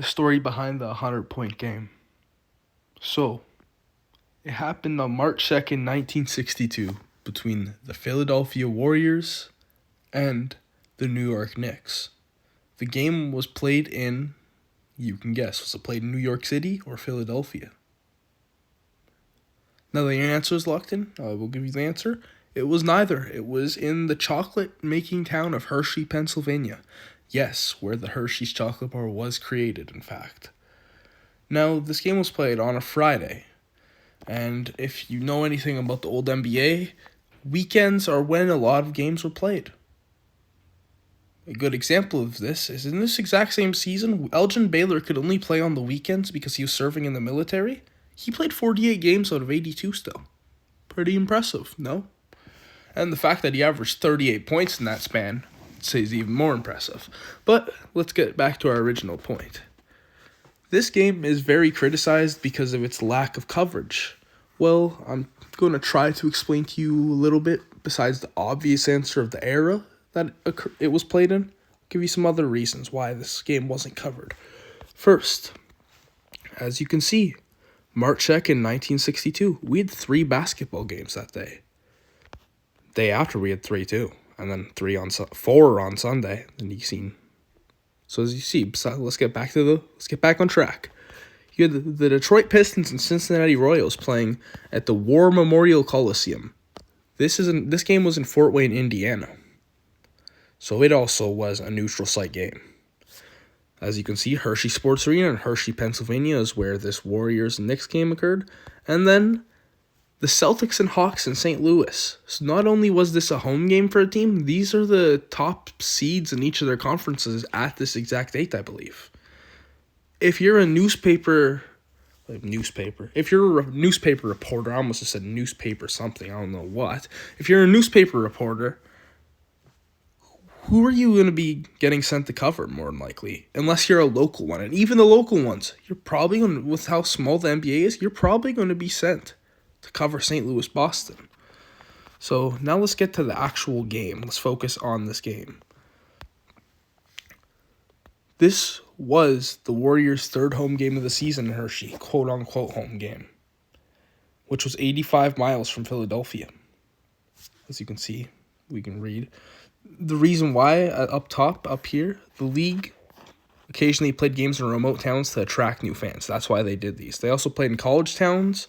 the story behind the 100-point game. So, it happened on March 2nd, 1962, between the Philadelphia Warriors and the New York Knicks. The game was played in, you can guess, was it played in New York City or Philadelphia? Now that your answer is locked in, I will give you the answer. It was neither. It was in the chocolate-making town of Hershey, Pennsylvania. Yes, where the Hershey's chocolate bar was created, in fact. Now, this game was played on a Friday. And if you know anything about the old NBA, weekends are when a lot of games were played. A good example of this is in this exact same season, Elgin Baylor could only play on the weekends because he was serving in the military. He played 48 games out of 82 still. Pretty impressive, no? And the fact that he averaged 38 points in that span is even more impressive. But let's get back to our original point. This game is very criticized because of its lack of coverage. Well, I'm going to try to explain to you a little bit besides the obvious answer of the era that it was played in. I'll give you some other reasons why this game wasn't covered. First, as you can see, March 2nd, 1962, we had 3 basketball games that day. Day after we had 3 too, and then 4 on Sunday. And so as you see, let's get back on track. You had the Detroit Pistons and Cincinnati Royals playing at the War Memorial Coliseum. This game was in Fort Wayne, Indiana. So it also was a neutral site game. As you can see, Hershey Sports Arena in Hershey, Pennsylvania is where this Warriors and Knicks game occurred. And then the Celtics and Hawks in St. Louis. So not only was this a home game for a team, these are the top seeds in each of their conferences at this exact date, I believe. If you're a newspaper, if you're a newspaper reporter, I almost just said newspaper something, I don't know what. If you're a newspaper reporter, who are you going to be getting sent to cover, more than likely? Unless you're a local one. And even the local ones, you're probably going to, with how small the NBA is, you're probably going to be sent to cover St. Louis, Boston. So now let's get to the actual game. Let's focus on this game. This was the Warriors' 3rd home game of the season in Hershey, quote-unquote home game, which was 85 miles from Philadelphia. As you can see, we can read. The reason why, up here, the league occasionally played games in remote towns to attract new fans. That's why they did these. They also played in college towns.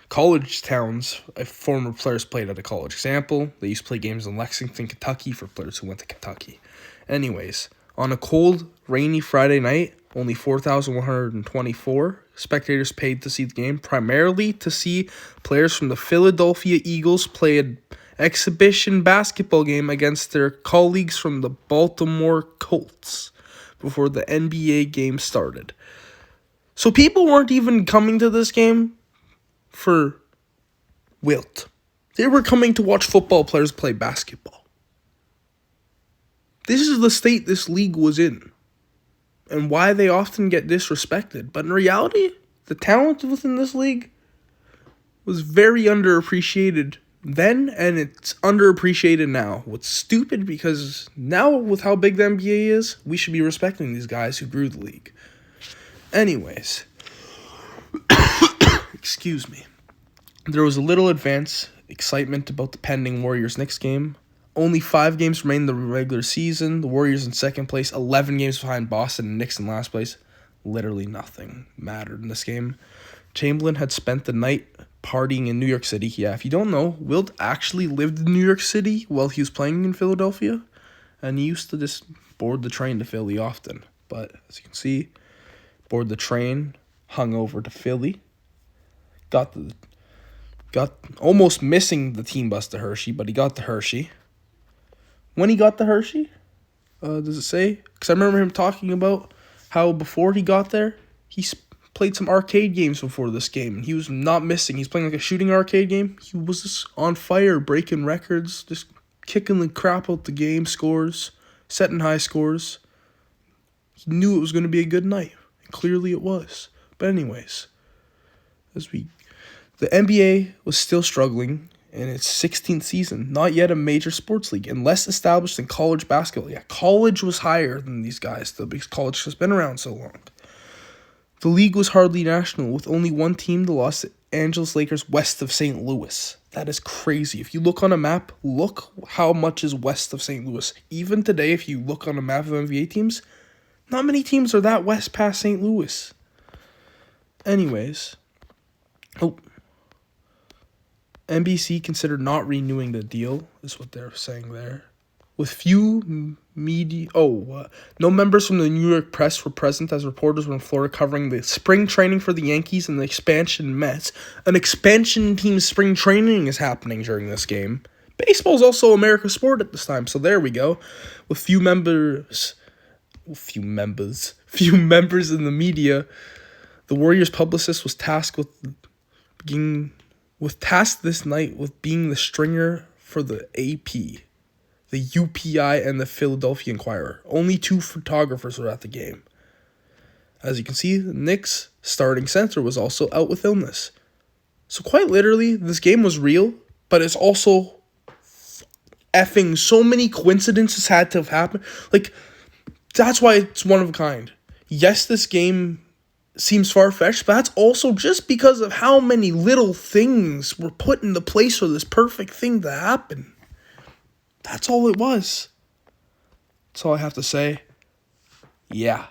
If former players played at a college. Example, they used to play games in Lexington, Kentucky for players who went to Kentucky. Anyways, on a cold, rainy Friday night, only 4,124 spectators paid to see the game, primarily to see players from the Philadelphia Eagles play an exhibition basketball game against their colleagues from the Baltimore Colts before the NBA game started. So people weren't even coming to this game for Wilt. They were coming to watch football players play basketball. This is the state this league was in, and why they often get disrespected. But in reality, the talent within this league was very underappreciated then, and it's underappreciated now. What's stupid, because now with how big the NBA is, we should be respecting these guys who grew the league. Anyways, excuse me. There was a little excitement about the pending Warriors-Knicks game. Only 5 games remain in the regular season. The Warriors in second place, 11 games behind Boston, and Knicks in last place. Literally nothing mattered in this game. Chamberlain had spent the night partying in New York City. Yeah, if you don't know, Wilt actually lived in New York City while he was playing in Philadelphia. And he used to just board the train to Philly often. But as you can see, board the train, hung over to Philly. Got almost missing the team bus to Hershey, but he got to Hershey. When he got to Hershey, does it say? Because I remember him talking about how before he got there, he played some arcade games before this game, and he was not missing. He's playing like a shooting arcade game. He was just on fire, breaking records, just kicking the crap out the game, scores, setting high scores. He knew it was going to be a good night, and clearly it was. But anyways, the NBA was still struggling in its 16th season, not yet a major sports league, and less established than college basketball. Yeah, college was higher than these guys, though, because college has been around so long. The league was hardly national, with only one team, the Los Angeles Lakers, west of St. Louis. That is crazy. If you look on a map, look how much is west of St. Louis. Even today, if you look on a map of NBA teams, not many teams are that west past St. Louis. Anyways. NBC considered not renewing the deal, is what they're saying there. With few media... no members from the New York press were present as reporters were in Florida covering the spring training for the Yankees and the expansion Mets. An expansion team's spring training is happening during this game. Baseball is also America's sport at this time, so there we go. With few members in the media, the Warriors publicist was tasked this night with being the stringer for the AP, the UPI, and the Philadelphia Inquirer. Only 2 photographers were at the game. As you can see, the Knicks' starting center was also out with illness. So quite literally, this game was real, but it's also effing so many coincidences had to have happened. Like, that's why it's one of a kind. Yes, this game seems far-fetched, but that's also just because of how many little things were put into place for this perfect thing to happen. That's all it was. That's all I have to say. Yeah.